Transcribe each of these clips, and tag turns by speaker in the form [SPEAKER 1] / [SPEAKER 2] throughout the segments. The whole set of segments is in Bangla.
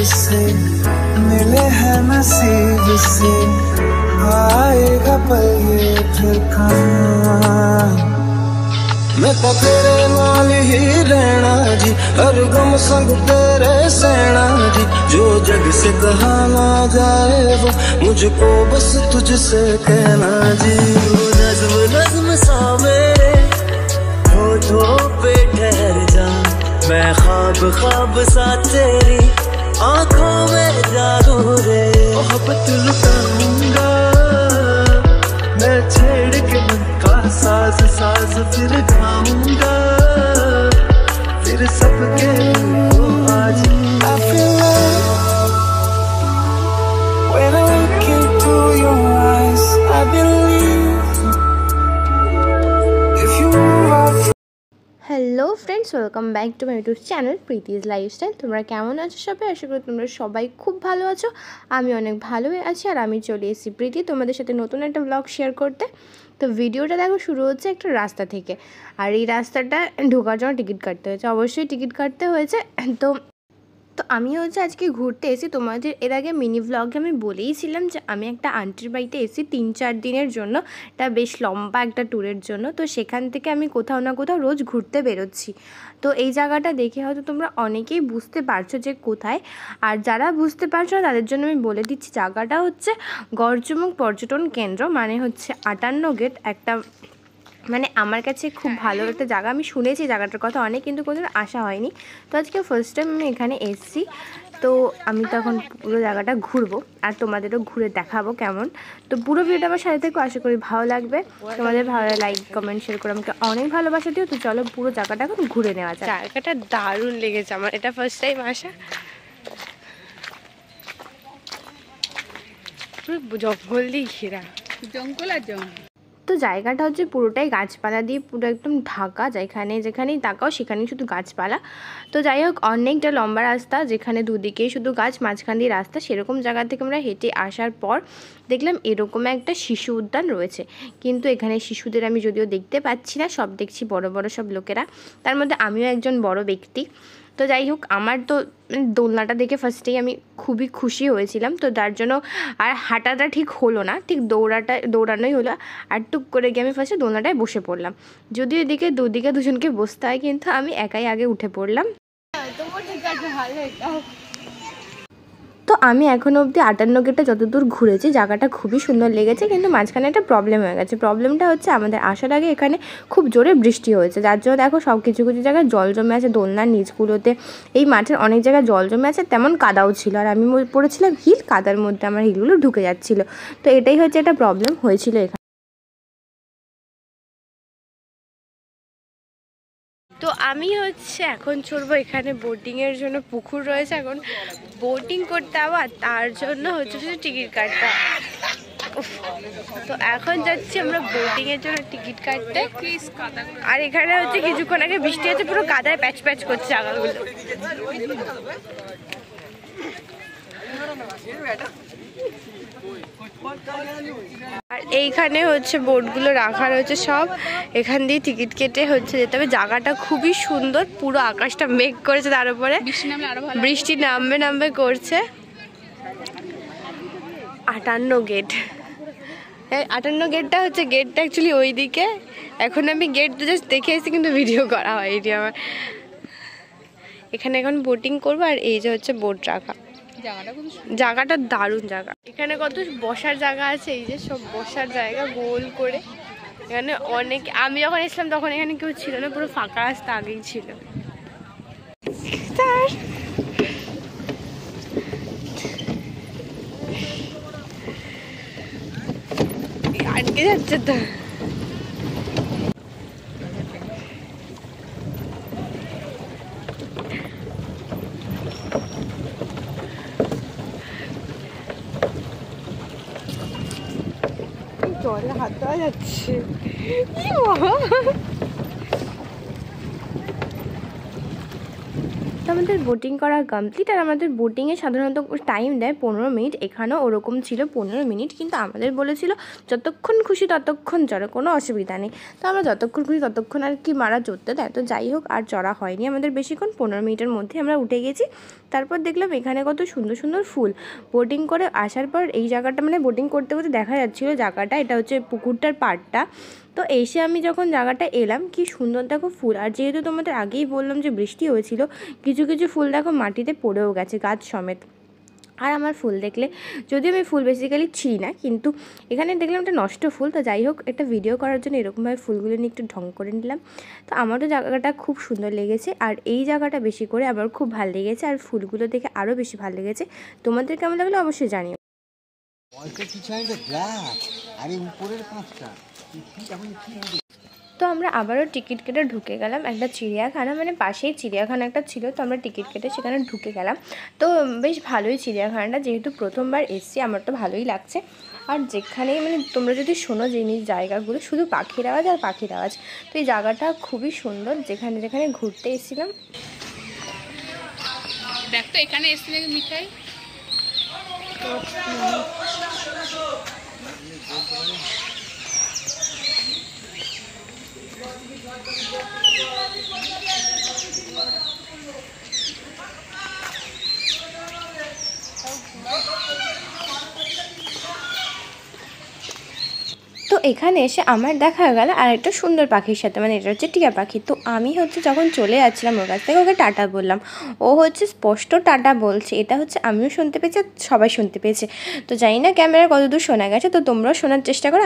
[SPEAKER 1] से मिले हैं नसीब से आएगा पल ये फिर कहाँ। मैं तो तेरे नाल ही रहना जी, हर गम संग तेरे सहना जी। जो जग से कहा ना जाए वो मुझको बस तुझसे कहना जी। नज़्म नज़्म सा मेरे होठों पे ठहर जा, मैं ख्वाब ख्वाब सा तेरी आँखों में जादू रे। मोहब्बत लुटाऊंगा मैं छेड़ के मन का साज साज, फिर गाऊंगा फिर सबके को आज। I feel love when I look into your eyes. I believe if you move out.
[SPEAKER 2] Hello friends, welcome back to my YouTube channel Preeti's lifestyle. তোমরা কেমন আছো সবাই? আশা করি তোমরা সবাই খুব ভালো আছো। আমি অনেক ভালোই আছি। আর আমি চলে এসেছি প্রীতি তোমাদের সাথে নতুন একটা ব্লগ শেয়ার করতে। তো ভিডিওটা দেখো শুরু হচ্ছে একটা রাস্তা থেকে। আর এই রাস্তাটা ঢোকার জন্য টিকিট কাটতে হয়েছে, অবশ্যই টিকিট কাটতে হয়েছে। তো আমি হচ্ছে আজকে ঘুরতে এসেছি। তোমাদের এর আগে মিনি ভ্লগে আমি বলেইছিলাম যে আমি একটা আন্টির বাড়িতে এসেছি 3-4 দিনের জন্য। এটা বেশ লম্বা একটা ট্যুরের জন্য। তো সেখান থেকে আমি কোথাও না কোথাও রোজ ঘুরতে বেরোচ্ছি। তো এই জায়গাটা দেখে হয়তো তোমরা অনেকেই বুঝতে পারছো যে কোথায়। আর যারা বুঝতে পারছো না তাদের জন্য আমি বলে দিচ্ছি, জায়গাটা হচ্ছে গড়চুমুক পর্যটন কেন্দ্র, মানে হচ্ছে 58 গেট। একটা মানে আমার কাছে খুব ভালো একটা জায়গা। আমি শুনেছি জায়গাটার কথা অনেক, কিন্তু কোনোদিন আসা হয়নি। তো আজকে ফার্স্ট টাইম আমি এখানে এসেছি। তো আমি তো এখন পুরো জায়গাটা ঘুরবো আর তোমাদেরও ঘুরে দেখাবো কেমন। তো পুরো ভিডিওটা আমার সাথে থেকে আশা করি ভালো লাগবে। তোমাদের ভালো লাইক কমেন্ট শেয়ার করে আমাকে অনেক ভালোবাসা দিও। তো চলো পুরো জায়গাটা এখন ঘুরে নেওয়া যায়। জায়গাটা দারুণ লেগেছে আমার, এটা ফার্স্ট টাইম আসা। পুরো জঙ্গল দিয়ে ঘেরা,
[SPEAKER 3] জঙ্গল আর জঙ্গল।
[SPEAKER 2] তো জায়গাটা হচ্ছে পুরোটাই গাছপালা দিয়ে পুরো একদম ঢাকা। যেখানেই তাকাও সেখানেই শুধু গাছপালা। তো যাই হোক, অনেকটা লম্বা রাস্তা, যেখানে দুদিকেই শুধু গাছ, মাঝখান দিয়ে রাস্তা। সেরকম জায়গা থেকে আমরা হেঁটে আসার পর দেখলাম এরকম একটা শিশু উদ্যান রয়েছে। কিন্তু এখানে শিশুদের আমি যদিও দেখতে পাচ্ছি না, সব দেখছি বড় বড় সব লোকেরা। তার মধ্যে আমিও একজন বড় ব্যক্তি। তো যাই হোক, আমার তো দোলনাটা দেখে ফার্স্টেই আমি খুবই খুশি হয়েছিলাম। তো তার জন্য আর হাঁটাটা ঠিক হলো না, ঠিক দৌড়ানোই হলো। আর টুক করে গিয়ে আমি ফার্স্টে দোলনাটায় বসে পড়লাম। যদিও এদিকে দুদিকে দুজনকে বসতে হয়, কিন্তু আমি একাই আগে উঠে পড়লাম। তো আমি এখনও অবধি 58 গেটটা যতদূর ঘুরেছি জায়গাটা খুবই সুন্দর লেগেছে। কিন্তু মাঝখানে একটা প্রবলেম হয়ে গেছে। প্রবলেমটা হচ্ছে আমাদের আসার আগে এখানে খুব জোরে বৃষ্টি হয়েছে, যার জন্য দেখো সব কিছু জায়গায় জল জমে আছে। দোলনার নিচগুলোতে, এই মাঠের অনেক জায়গায় জল জমে আছে, তেমন কাদাও ছিল। আর আমি পড়েছিলাম হিল, কাদার মধ্যে আমার হিলগুলো ঢুকে যাচ্ছিলো। তো এটাই হচ্ছে একটা প্রবলেম হয়েছিল এখানে। তো আমি হচ্ছে এখন চড়বো এখানে বোটিংয়ের জন্য, পুকুর রয়েছে। এখন বোটিং করতে আবার তার জন্য হচ্ছে টিকিট কাটতে। তো এখন যাচ্ছি আমরা বোটিংয়ের জন্য টিকিট কাটতে। আর এখানে হচ্ছে কিছুক্ষণ আগে বৃষ্টি হচ্ছে, পুরো কাদায় প্যাচ প্যাচ করছে জায়গাগুলো। আর এইখানে হচ্ছে বোটগুলো রাখা রয়েছে সব। এখান দিয়ে টিকিট কেটে হচ্ছে যেতে হবে। জায়গাটা খুবই সুন্দর, পুরো আকাশটা মেঘ করেছে, তার উপরে বৃষ্টি নামবে করছে। 58 গেট, 58 গেটটা হচ্ছে, গেটটা অ্যাকচুয়ালি ওই দিকে। এখন আমি গেট জাস্ট দেখে এসেছি, কিন্তু ভিডিও করা হয়নি আমার। এখানে এখন বোটিং করবো। আর এই যে হচ্ছে বোট রাখা, জায়গাটা দারুণ জায়গা। এখানে কত বসার জায়গা আছে, এই যে সব বসার জায়গা গোল করে। এখানে অনেক, আমি যখন এসলাম তখন এখানে কেউ ছিল না, পুরো ফাঁকা রাস্তা আগেই ছিল। আটকে যাচ্ছে তো। জলে হাত দেওয়া যাচ্ছে। আমাদের বোটিং করা কমপ্লিট। আর আমাদের বোটিংয়ে সাধারণত টাইম দেয় 15 মিনিট, এখানেও ওরকম ছিল 15 মিনিট, কিন্তু আমাদের বলেছিল যতক্ষণ খুশি ততক্ষণ চড়ো, কোনো অসুবিধা নেই। তো আমরা যতক্ষণ খুশি ততক্ষণ আর কি মারা চড়তে দেয়। তো যাই হোক, আর চড়া হয়নি আমাদের বেশিক্ষণ, 15 মিনিটের মধ্যে আমরা উঠে গেছি। তারপর দেখলাম এখানে কত সুন্দর সুন্দর ফুল। বোটিং করে আসার পর এই জায়গাটা মানে বোটিং করতে করতে দেখা যাচ্ছিলো জায়গাটা, এটা হচ্ছে পুকুরটার পাড়টা। তো এসে আমি যখন জায়গাটা এলাম, কি সুন্দর দেখো ফুল। আর যেহেতু তোমাদের আগেই বললাম যে বৃষ্টি হয়েছিল, কিছু কিছু ফুল দেখো মাটিতে পড়েও গেছে গাছ সমেত। আর আমার ফুল দেখলে, যদিও আমি ফুল বেসিক্যালি ছিঁড়ি না, কিন্তু এখানে দেখলাম একটা নষ্ট ফুল। তো যাই হোক, একটা ভিডিও করার জন্য এরকমভাবে ফুলগুলো নিয়ে একটু ঢং করে নিলাম। তো আমারও জায়গাটা খুব সুন্দর লেগেছে, আর এই জায়গাটা বেশি করে আমার খুব ভালো লেগেছে, আর ফুলগুলো দেখে আরও বেশি ভালো লেগেছে। তোমাদের কেমন লাগলো অবশ্যই জানিও। তো আমরা আবারও টিকিট কেটে ঢুকে গেলাম একটা চিড়িয়াখানা, মানে পাশেই চিড়িয়াখানা একটা ছিল। তো আমরা টিকিট কেটে সেখানে ঢুকে গেলাম। তো বেশ ভালোই চিড়িয়াখানাটা, যেহেতু প্রথমবার এসছি আমার তো ভালোই লাগছে। আর যেখানেই মানে তোমরা যদি শোনো জিনিস জায়গাগুলো শুধু পাখির আওয়াজ আর পাখির আওয়াজ। তো এই জায়গাটা খুবই সুন্দর, যেখানে যেখানে ঘুরতে এসেছিলাম।
[SPEAKER 3] দেখ তো এখানে এসে মিঠাই
[SPEAKER 2] তো এখানে এসে আমার দেখা গেল আর একটা সুন্দর পাখির সাথে, মানে এটা হচ্ছে টিয়া পাখি। তো আমি হচ্ছে যখন চলে যাচ্ছিলাম ওর কাছ থেকে ওকে টাটা বললাম, ও হচ্ছে স্পষ্ট টাটা বলছে। এটা হচ্ছে আমিও শুনতে পেয়েছি, সবাই শুনতে পেয়েছে। তো জানি না ক্যামেরার কতদূর শোনা গেছে, তো তোমরাও শোনার চেষ্টা করো।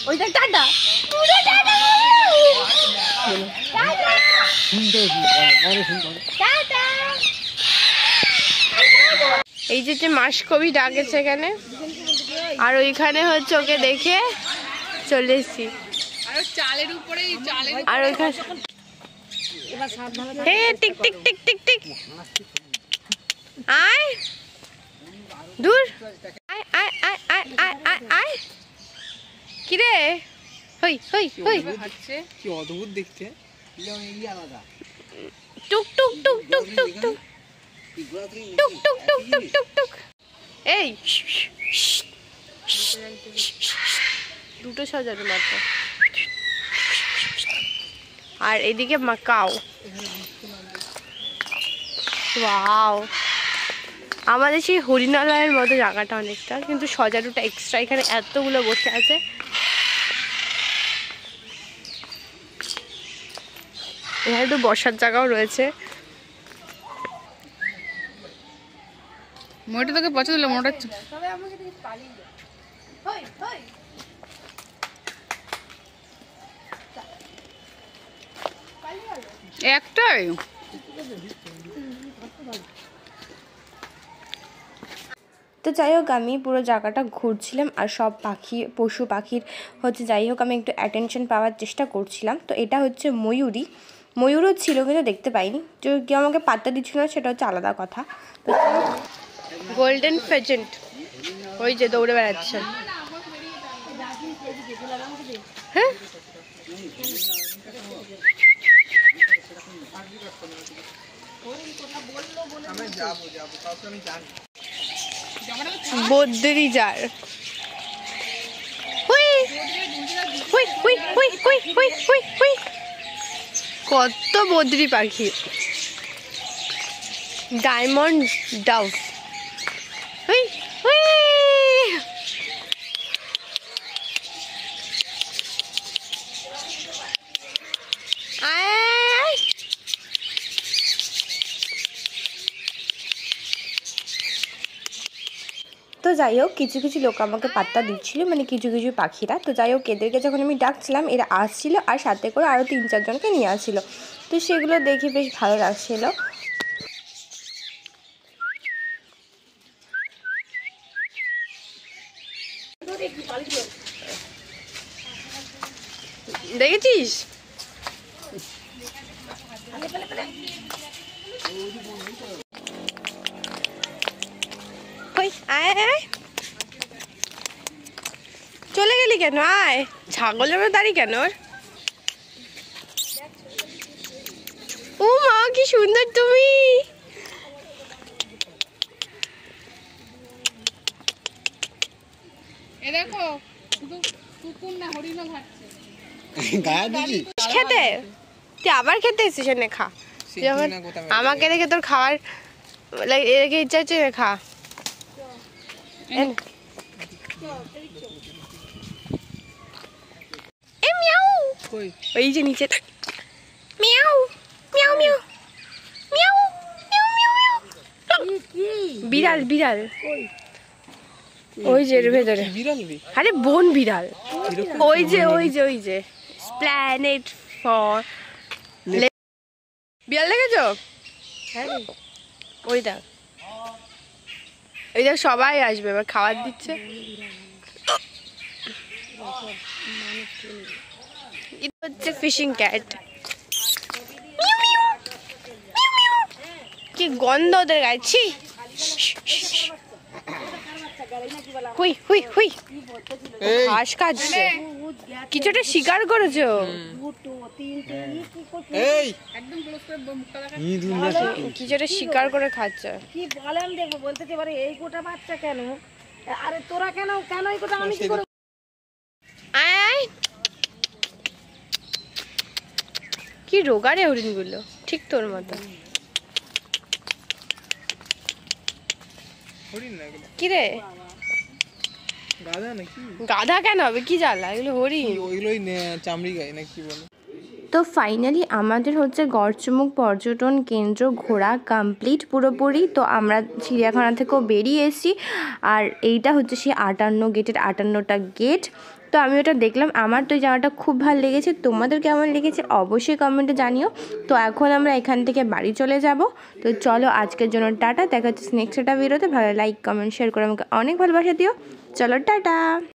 [SPEAKER 2] ওইটা টাটা, এই যে মাসকবি ডাকেছে এখানে, আর ওইখানে হচ্ছে ওকে দেখে চলে এসছি। আর ওইখানে tick tick tick tick tick, আয় দূর, আয় আয় আয় আয় আয় আয় আয়, কিরে হই হই হই,
[SPEAKER 3] কি অদ্ভুত দেখতে।
[SPEAKER 2] টুক টুক টুক টুক টুক টুক টুক টুক টুক টুক টুক টুক। এই দুটো সাজানো মাত্র। আর এদিকে মাকাও, ওয়াও, আমাদের সেই হরিণালয়ের মতো জায়গাটা অনেকটা, কিন্তু সজারুটা এক্সট্রা। এখানে এতগুলো বসে আছে। এখানে তো বসার জায়গাও রয়েছে।
[SPEAKER 3] মোটা তোকে পছন্দ হলো, মোটা একটাই।
[SPEAKER 2] তো যাই হোক, আমি পুরো জায়গাটা ঘুরছিলাম আর সব পাখি পশু পাখির হচ্ছে যাই হোক আমি একটু অ্যাটেনশন পাওয়ার চেষ্টা করছিলাম। তো এটা হচ্ছে ময়ূরী, ময়ূরও ছিল কিন্তু দেখতে পাইনি, যে কেউ আমাকে পাত্তা দিচ্ছিল না সেটা হচ্ছে আলাদা কথা। তো গোল্ডেন ফেজেন্ট ওই যে দৌড়ে বেড়াচ্ছে, হ্যাঁ বদ্রি যার, কত বদ্রি পাখি, ডায়মন্ড ডাভ, তো যাই হোক, কিছু কিছু লোক আমাকে পাত্তা দিচ্ছিল, মানে কিছু কিছু পাখিরা। তো যাই হোক, এদেরকে যখন আমি ডাকছিলাম এরা আসছিল, আর সাথে করে আরও 3-4 জনকে নিয়ে আসছিল। তো সেগুলো দেখে বেশ ভালো লাগছিল। দেখেছিস? কই আয় আয়, চলে গেলি কেন? আয়, ছাগলের মতো দাঁড়িয়ে কেন? ও মা কি সুন্দর তুমি!
[SPEAKER 3] এ দেখো শুধু কুকুর না হরিণও ঘাটছে।
[SPEAKER 2] খেতে তুই আবার খেতে এসেছিস, এনে খা। যখন আমাকে দেখে তোর খাওয়ার রেখে ইচ্ছা হচ্ছে, খা। এ মিয়াও, ওই যে নিচে মিয়াও মিয়াও মিয়াও মিয়াও মিয়াও মিয়াও মিয়াও। বিড়াল বিড়াল ওই যে এর ভেতরে। আরে বন বিড়াল, ওই যে ওই যে ওই যে প্ল্যানেট ফর। বিড়াল দেখেছো? ওই দেখ, ওই দেখ সবাই আসবে এবার, খাবার দিচ্ছে। এটা হচ্ছে ফিশিং ক্যাট। কি গন্ধ ওদের গায়ে, ছি! হুই হুই হুই, ঘাস খাচ্ছে। কিছুটা শিকার করেছো?
[SPEAKER 3] একদম ক্লোজ করে মুখটা দেখা।
[SPEAKER 2] কিছুটা শিকার করে খাচ্ছে।
[SPEAKER 4] কি বলেন দেখবো, বলতেছে পারে এই গোটা বাচ্চা কেন? আরে তোরা কেন কেন এই গোটা আমি কি করব?
[SPEAKER 2] আয় আয়, কি রোগা রে হরিণগুলো, ঠিক তোর মতো। কি রে,
[SPEAKER 5] গাধা নাকি?
[SPEAKER 2] গাধা কেন হবে? কি জ্বালা, এগুলো হরিণ।
[SPEAKER 5] ওইগুলোই চামড়ি গায়ে নাকি বলে।
[SPEAKER 2] তো ফাইনালি আমাদের হচ্ছে গড়চুমুক পর্যটন কেন্দ্র ঘোরা কমপ্লিট পুরোপুরি। তো আমরা চিড়িয়াখানা থেকেও বেরিয়ে এসেছি, আর এইটা হচ্ছে সেই 58 গেটের 58টা গেট। তো আমি ওটা দেখলাম, আমার তো এই জায়গাটা খুব ভালো লেগেছে। তোমাদের কেমন লেগেছে অবশ্যই কমেন্টে জানিও। তো এখন আমরা এখান থেকে বাড়ি চলে যাব। তো চলো আজকের জন্য টাটা, দেখা হচ্ছে নেক্সট একটা ভিডিওতে। ভালো লাইক কমেন্ট শেয়ার করে আমাকে অনেক ভালোবাসা দিও। চলো টাটা।